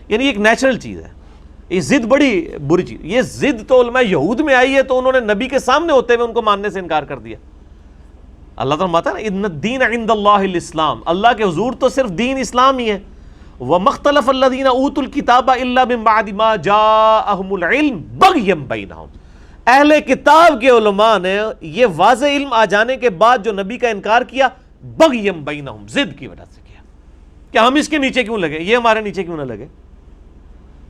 یعنی ایک نیچرل چیز ہے. یہ ضد بڑی بری چیز. یہ ضد تو علماء یہود میں آئی ہے تو انہوں نے نبی کے سامنے ہوتے ہوئے ان کو ماننے سے انکار کر دیا. اللہ تعالیٰ فرماتا ہے نا ان الدین عند اللہ الاسلام, اللہ کے حضور تو صرف دین اسلام ہی ہے. وَمَا اخْتَلَفَ الَّذِينَ أُوتُوا الْكِتَابَ إِلَّا مِن بَعْدِ مَا جَاءَهُمُ الْعِلْمُ بَغْيًا بَيْنَهُمْ. اہل کتاب کے علماء نے یہ واضح علم آ جانے کے بعد جو نبی کا انکار کیا, بغیم بینہم, ضد کی وجہ سے کیا کہ ہم اس کے نیچے کیوں لگے, یہ ہمارے نیچے کیوں نہ لگے.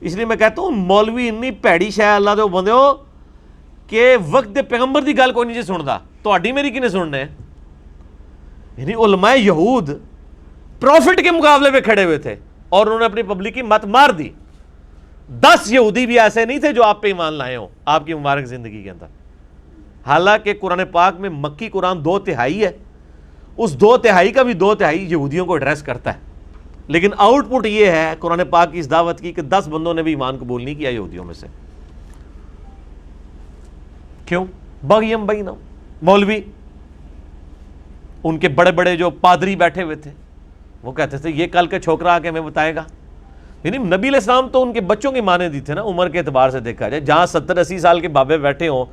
اس لیے میں کہتا ہوں مولوی اتنی پیڑی شے اللہ دے بندے ہو کہ وقت پیغمبر دی گل کوئی نہیں جی سندا, تہاڈی میری کنے سننے ہیں. یعنی علماء یہود پروفٹ کے مقابلے میں کھڑے ہوئے تھے اور انہوں نے اپنی پبلک کی مت مار دی. 10 یہودی بھی ایسے نہیں تھے جو آپ پہ ایمان لائے ہوں آپ کی مبارک زندگی کے اندر. حالانکہ قرآن پاک میں مکی قرآن 2/3 ہے, اس 2/3 کا بھی 2/3 یہودیوں کو ایڈریس کرتا ہے. لیکن آؤٹ پٹ یہ ہے قرآن پاک کی اس دعوت کی کہ 10 بندوں نے بھی ایمان قبول نہیں کیا یہودیوں میں سے. کیوں؟ بغیم بینہم. مولوی ان کے بڑے بڑے جو پادری بیٹھے ہوئے تھے وہ کہتے تھے یہ کل کے چھوکرا آ کے ہمیں بتائے گا. یعنی نبی علیہ السلام تو ان کے بچوں کی مانے دی تھے نا, عمر کے اعتبار سے دیکھا جائے. جہاں 70-80 سال کے بابے بیٹھے ہوں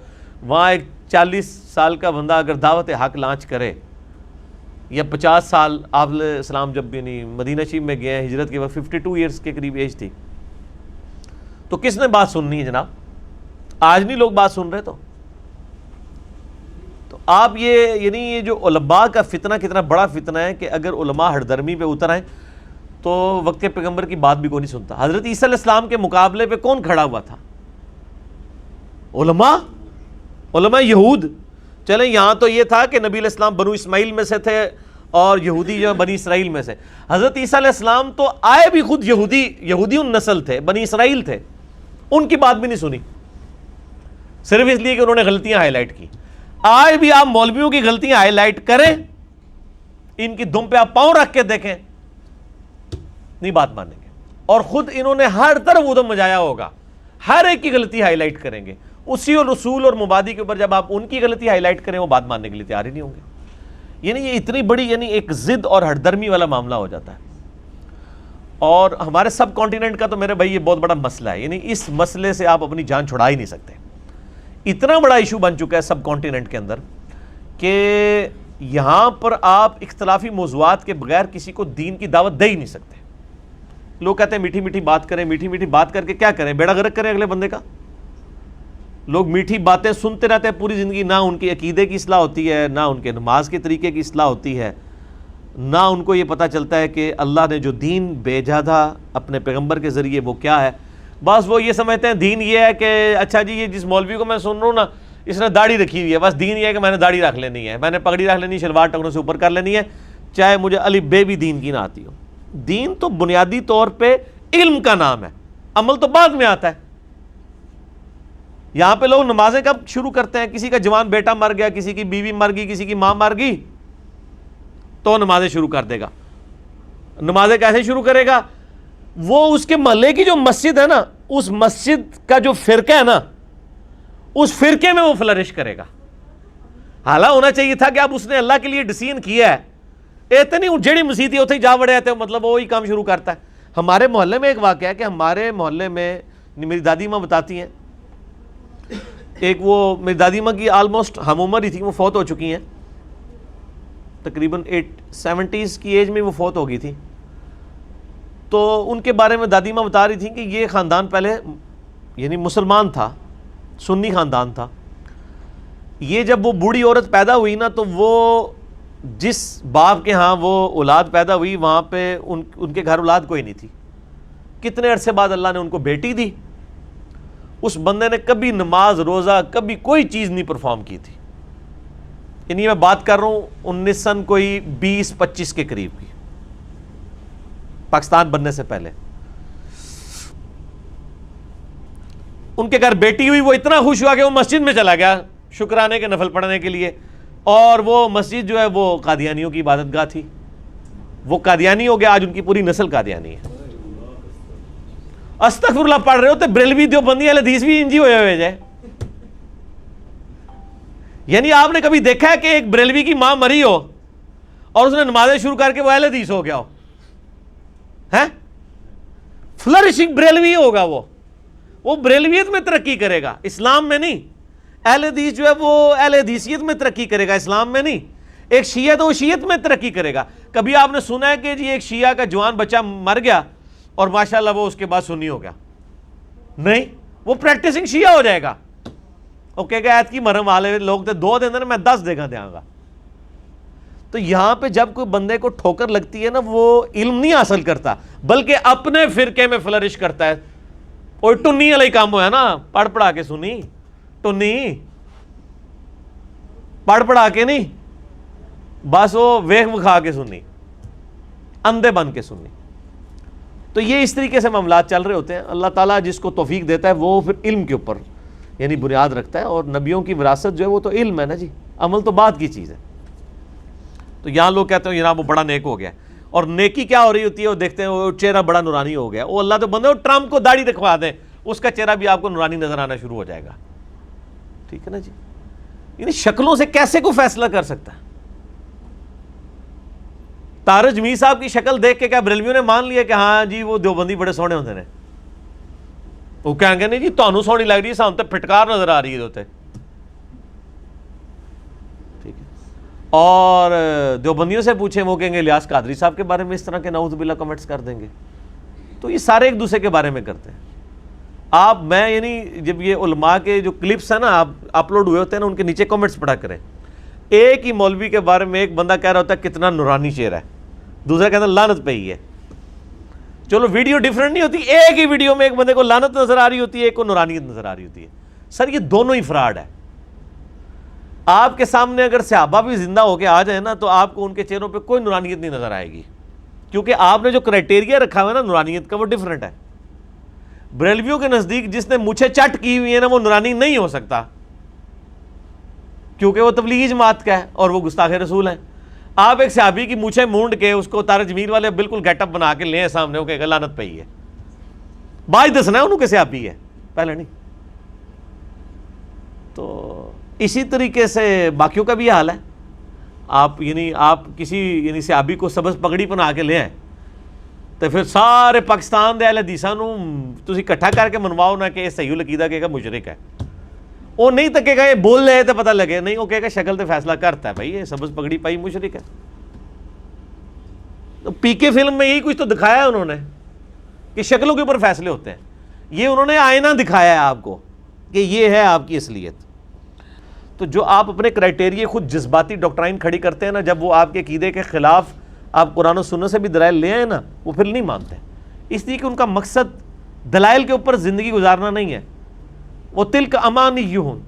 وہاں ایک 40 سال کا بندہ اگر دعوت حق لانچ کرے, یا 50 سال آپ علیہ السلام جب بھی نہیں مدینہ شریف میں گئے ہجرت کے وقت 52 ایئرس کے قریب ایج تھی, تو کس نے بات سننی ہے جناب؟ آج نہیں لوگ بات سن رہے. تو آپ یہ یعنی یہ جو علماء کا فتنہ کتنا بڑا فتنہ ہے کہ اگر علماء ہردرمی پہ اتر آئیں تو وقت کے پیغمبر کی بات بھی کوئی نہیں سنتا. حضرت عیسیٰ علیہ السلام کے مقابلے پہ کون کھڑا ہوا تھا؟ علماء یہود. چلیں یہاں تو یہ تھا کہ نبی علیہ السلام بنو اسماعیل میں سے تھے اور یہودی جو بنی اسرائیل میں سے. حضرت عیسیٰ علیہ السلام تو آئے بھی خود یہودی نسل تھے, بنی اسرائیل تھے, ان کی بات بھی نہیں سنی صرف اس لیے کہ انہوں نے غلطیاں ہائی لائٹ کی. آج بھی آپ مولویوں کی غلطیاں ہائی لائٹ کریں, ان کی دم پہ آپ پاؤں رکھ کے دیکھیں, نہیں بات مانیں گے. اور خود انہوں نے ہر طرف ادھم مجایا ہوگا, ہر ایک کی غلطی ہائی لائٹ کریں گے. اسی اور رسول اور مبادی کے اوپر جب آپ ان کی غلطی ہائی لائٹ کریں وہ بات ماننے کے لیے تیار ہی نہیں ہوں گے. یعنی یہ اتنی بڑی یعنی ایک ضد اور ہردرمی والا معاملہ ہو جاتا ہے. اور ہمارے سب کانٹیننٹ کا تو میرے بھائی یہ بہت بڑا مسئلہ ہے. یعنی اس مسئلے سے آپ اپنی جان چھڑا ہی نہیں سکتے. اتنا بڑا ایشو بن چکا ہے سب کانٹیننٹ کے اندر کہ یہاں پر آپ اختلافی موضوعات کے بغیر کسی کو دین کی دعوت دے ہی نہیں سکتے. لوگ کہتے ہیں میٹھی میٹھی بات کریں, میٹھی میٹھی بات کر کے کیا کریں, بیڑا غرق کریں اگلے بندے کا. لوگ میٹھی باتیں سنتے رہتے ہیں پوری زندگی, نہ ان کی عقیدے کی اصلاح ہوتی ہے, نہ ان کے نماز کے طریقے کی اصلاح ہوتی ہے, نہ ان کو یہ پتہ چلتا ہے کہ اللہ نے جو دین بھیجا تھا اپنے پیغمبر کے ذریعے وہ کیا ہے. بس وہ یہ سمجھتے ہیں دین یہ ہے کہ اچھا جی یہ جس مولوی کو میں سن رہا ہوں نا اس نے داڑھی رکھی ہوئی ہے, بس دین یہ ہے کہ میں نے داڑھی رکھ لینی ہے, میں نے پگڑی رکھ لینی ہے, شلوار ٹکنوں سے اوپر کر لینی ہے, چاہے مجھے الف بے بھی دین کی نہ آتی ہو. دین تو بنیادی طور پہ علم کا نام ہے, عمل تو بعد میں آتا ہے. یہاں پہ لوگ نمازیں کب شروع کرتے ہیں؟ کسی کا جوان بیٹا مر گیا, کسی کی بیوی مر گئی, کسی کی ماں مر گئی تو نمازیں شروع کر دے گا. نمازیں کیسے شروع کرے گا؟ وہ اس کے محلے کی جو مسجد ہے نا, اس مسجد کا جو فرقہ ہے نا, اس فرقے میں وہ فلرش کرے گا. حالانکہ ہونا چاہیے تھا کہ اب اس نے اللہ کے لیے ڈیسیژن کیا ہے, اتنی جیڑی مسیح ہوتے ہی جا بڑے آتے مطلب وہی کام شروع کرتا ہے. ہمارے محلے میں ایک واقعہ ہے کہ ہمارے محلے میں میری دادی ماں بتاتی ہیں, ایک وہ میری دادی ماں کی آلموسٹ ہم عمر ہی تھی, وہ فوت ہو چکی ہیں, تقریباً 70s کی ایج میں وہ فوت ہو گئی تھی. تو ان کے بارے میں دادی ماں بتا رہی تھیں کہ یہ خاندان پہلے یعنی مسلمان تھا, سنی خاندان تھا. یہ جب وہ بوڑھی عورت پیدا ہوئی نا تو وہ جس باپ کے ہاں وہ اولاد پیدا ہوئی وہاں پہ ان کے گھر اولاد کوئی نہیں تھی. کتنے عرصے بعد اللہ نے ان کو بیٹی دی. اس بندے نے کبھی نماز روزہ کبھی کوئی چیز نہیں پرفارم کی تھی. یعنی میں بات کر رہا ہوں 19 سن کوئی 20-25 کے قریب کی, پاکستان بننے سے پہلے. ان کے گھر بیٹی ہوئی, وہ اتنا خوش ہوا کہ وہ مسجد میں چلا گیا شکرانے کے نفل پڑھنے کے لیے. اور وہ مسجد جو ہے وہ قادیانیوں کی عبادت گاہ تھی. وہ قادیانی ہو گیا, آج ان کی پوری نسل قادیانی ہے. استغفر اللہ پڑھ رہے ہوتے بریلوی دیوبندی اہل حدیث بھی انجی ہوئے جائے. یعنی آپ نے کبھی دیکھا ہے کہ ایک بریلوی کی ماں مری ہو اور اس نے نمازیں شروع کر کے وہ اہل حدیث ہو گیا ہو؟ فلرشنگ بریلوی ہوگا، وہ بریلویت میں ترقی کرے گا، اسلام میں نہیں۔ اہل حدیث جو ہے وہ اہل حدیثیت میں ترقی کرے گا، اسلام میں نہیں۔ ایک شیعہ تو وہ شیعت میں ترقی کرے گا۔ کبھی آپ نے سنا ہے کہ جی ایک شیعہ کا جوان بچہ مر گیا اور ماشاءاللہ وہ اس کے بعد سنی ہو گیا؟ نہیں، وہ پریکٹسنگ شیعہ ہو جائے گا۔ وہ کہے گا ایت کی مرم والے لوگ تھے 2 دن میں 10 دیکھا دیا گا۔ تو یہاں پہ جب کوئی بندے کو ٹھوکر لگتی ہے نا، وہ علم نہیں حاصل کرتا بلکہ اپنے فرقے میں فلرش کرتا ہے۔ اور ٹنی والا ہی کام ہوا نا، پڑھ پڑھا کے سنی، ٹنی پڑھ پڑھا کے نہیں، بس وہ ویخ وکھا کے سنی، اندھے بن کے سنی۔ تو یہ اس طریقے سے معاملات چل رہے ہوتے ہیں۔ اللہ تعالیٰ جس کو توفیق دیتا ہے وہ پھر علم کے اوپر یعنی بنیاد رکھتا ہے، اور نبیوں کی وراثت جو ہے وہ تو علم ہے نا جی، عمل تو بعد کی چیز ہے۔ تو یہاں لوگ کہتے ہیں جناب وہ بڑا نیک ہو گیا، اور نیکی کیا ہو رہی ہوتی ہے؟ وہ دیکھتے ہیں وہ چہرہ بڑا نورانی ہو گیا، وہ اللہ تو بندے ٹرمپ کو داڑھی رکھوا دیں، اس کا چہرہ بھی آپ کو نورانی نظر آنا شروع ہو جائے گا۔ ٹھیک ہے نا جی، یعنی شکلوں سے کیسے کوئی فیصلہ کر سکتا ہے؟ طارق جمیل صاحب کی شکل دیکھ کے کیا بریلویوں نے مان لیا کہ ہاں جی وہ دیوبندی بڑے سونے ہوتے ہیں؟ وہ کہیں گے نہیں جی تانوں سونی لگ رہی ہے، سامنے پھٹکار نظر آ رہی ہے ہوتے۔ ٹھیک ہے، اور دیوبندیوں سے پوچھیں وہ کہیں گے الیاس قادری صاحب کے بارے میں اس طرح کے نعوذ باللہ کمنٹس کر دیں گے۔ تو یہ سارے ایک دوسرے کے بارے میں کرتے ہیں۔ آپ میں یعنی جب یہ علماء کے جو کلپس ہیں نا آپ اپلوڈ ہوئے ہوتے ہیں نا، ان کے نیچے کمنٹس پڑھا کریں۔ ایک ہی مولوی کے بارے میں ایک بندہ کہہ رہا ہوتا ہے کتنا نورانی چہرہ ہے، دوسرا کہتا ہے لعنت پہ ہی ہے۔ چلو ویڈیو ڈیفرنٹ نہیں ہوتی، ایک ہی ویڈیو میں ایک بندے کو لعنت نظر آ رہی ہوتی ہے، ایک کو نورانیت نظر آ رہی ہوتی ہے۔ سر یہ دونوں ہی فراڈ ہے۔ آپ کے سامنے اگر صحابہ بھی زندہ ہو کے آ جائیں نا تو آپ کو ان کے چہروں پہ کوئی نورانیت نہیں نظر آئے گی، کیونکہ آپ نے جو کرائٹیریا رکھا ہوا ہے نا نورانیت کا وہ ڈیفرنٹ ہے۔ بریلویوں کے نزدیک جس نے مونچھیں چٹ کی ہوئی ہے نا وہ نورانی نہیں ہو سکتا، کیونکہ وہ تبلیغی جماعت کا ہے اور وہ گستاخ رسول ہیں۔ آپ ایک صحابی کی مونچھیں مونڈ کے اس کو طارق جمیل والے بالکل گیٹ اپ بنا کے لیں سامنے، وہ کہے گا لعنت پہ ہی ہے۔ باج دسنا ہے انہوں کے صحابی ہے، پہلے نہیں۔ تو اسی طریقے سے باقیوں کا بھی یہ حال ہے۔ آپ کسی یعنی صحابی کو سبز پگڑی بنا کے لے آئیں تو پھر سارے پاکستان دے اہل حدیثاں نوں تسی اکٹھا کر کے منواؤ نہ کہ یہ صحیح العقیدہ کہے گا مشرک ہے۔ وہ نہیں تکے گا یہ بول رہے تو پتہ لگے، نہیں وہ کہے گا شکل تو فیصلہ کرتا ہے بھائی، یہ سبز پگڑی پائی مشرک ہے۔ تو پی کے فلم میں یہی کچھ تو دکھایا ہے انہوں نے کہ شکلوں کے اوپر فیصلے ہوتے ہیں۔ یہ انہوں نے آئینہ دکھایا ہے آپ کو کہ یہ ہے آپ کی اصلیت۔ تو جو آپ اپنے کرائٹیریا خود جذباتی ڈاکٹرائن کھڑی کرتے ہیں نا، جب وہ آپ کے عقیدے کے خلاف آپ قرآن و سنت سے بھی دلائل لے آئے نا، وہ پھر نہیں مانتے، اس لیے کہ ان کا مقصد دلائل کے اوپر زندگی گزارنا نہیں ہے۔ وہ تلک امانیہم،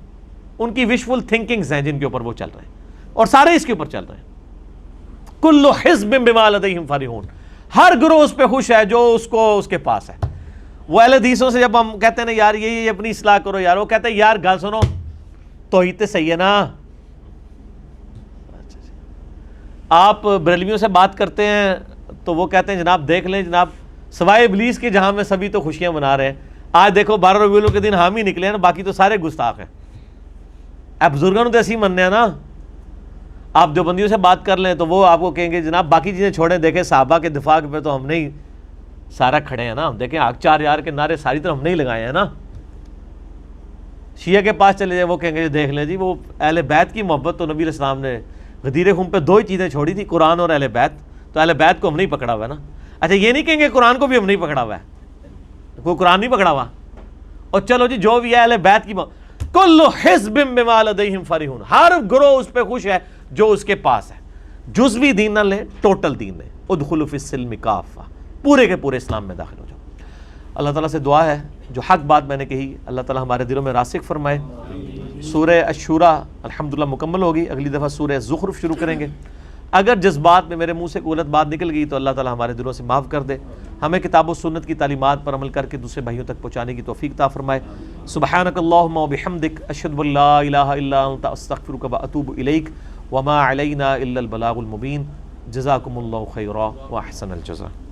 ان کی وشفل تھنکنگز ہیں جن کے اوپر وہ چل رہے ہیں، اور سارے اس کے اوپر چل رہے ہیں۔ کل حزب بما لدیہم فرحون، ہر گروہ اس پہ خوش ہے جو اس کے پاس ہے۔ وہ اہل حدیثوں سے جب ہم کہتے ہیں نا یار یہ اپنی اصلاح کرو یار، وہ کہتے ہیں یار گل سنو توحید تے صحیح ہے نا۔ آپ بریلویوں سے بات کرتے ہیں تو وہ کہتے ہیں جناب دیکھ لیں جناب، سوائے ابلیس کے جہاں میں سبھی تو خوشیاں منا رہے ہیں۔ آج دیکھو 12 ربیع الاول کے دن ہم ہی نکلے ہیں نا، باقی تو سارے گستاخ ہیں۔ آپ بزرگوں تو ایسی مننے ہیں نا۔ آپ دیوبندیوں سے بات کر لیں تو وہ آپ کو کہیں گے جناب باقی چیزیں چھوڑیں، دیکھیں صحابہ کے دفاع پہ تو ہم نہیں سارا کھڑے ہیں نا، ہم دیکھیں آگ 4 یار کے نعرے ساری طرف ہم نہیں لگائے ہیں نا۔ شیعہ کے پاس چلے جائیں وہ کہیں گے دیکھ لیں جی وہ اہل بیت کی محبت تو نبی علیہ السلام نے غدیر خم پہ 2 ہی چیزیں چھوڑی تھی، قرآن اور اہل بیت، تو اہل بیت کو ہم نہیں پکڑا ہوا ہے نا۔ اچھا یہ نہیں کہیں گے قرآن کو بھی ہم نہیں پکڑا ہوا ہے، کوئی قرآن نہیں پکڑا ہوا، اور چلو جی جو بھی ہے اہل بیت کی کل حزب بما لدیہم فرحون، ہر گروہ اس پہ خوش ہے جو اس کے پاس ہے۔ جزوی دین نہ لیں، ٹوٹل دین لیں۔ ادخلوا فی السلم کافہ، پورے کے پورے اسلام میں داخل ہو جاؤ۔ اللہ تعالیٰ سے دعا ہے جو حق بات میں نے کہی اللہ تعالیٰ ہمارے دلوں میں راسخ فرمائے۔ سورہ الشورى الحمدللہ مکمل ہوگی، اگلی دفعہ سورہ زخرف شروع کریں گے۔ اگر جذبات میں میرے منہ سے کوئی غلط بات نکل گئی تو اللہ تعالیٰ ہمارے دلوں سے معاف کر دے، ہمیں کتاب و سنت کی تعلیمات پر عمل کر کے دوسرے بھائیوں تک پہنچانے کی توفیق عطا فرمائے۔ سبحانک اللہم و بحمدک، اشہد ان لا الہ الا انت، استغفرک و اتوب الیک، وما علینا الا البلاغ المبین۔ جزاکم اللہ خیرا و احسن الجزاء۔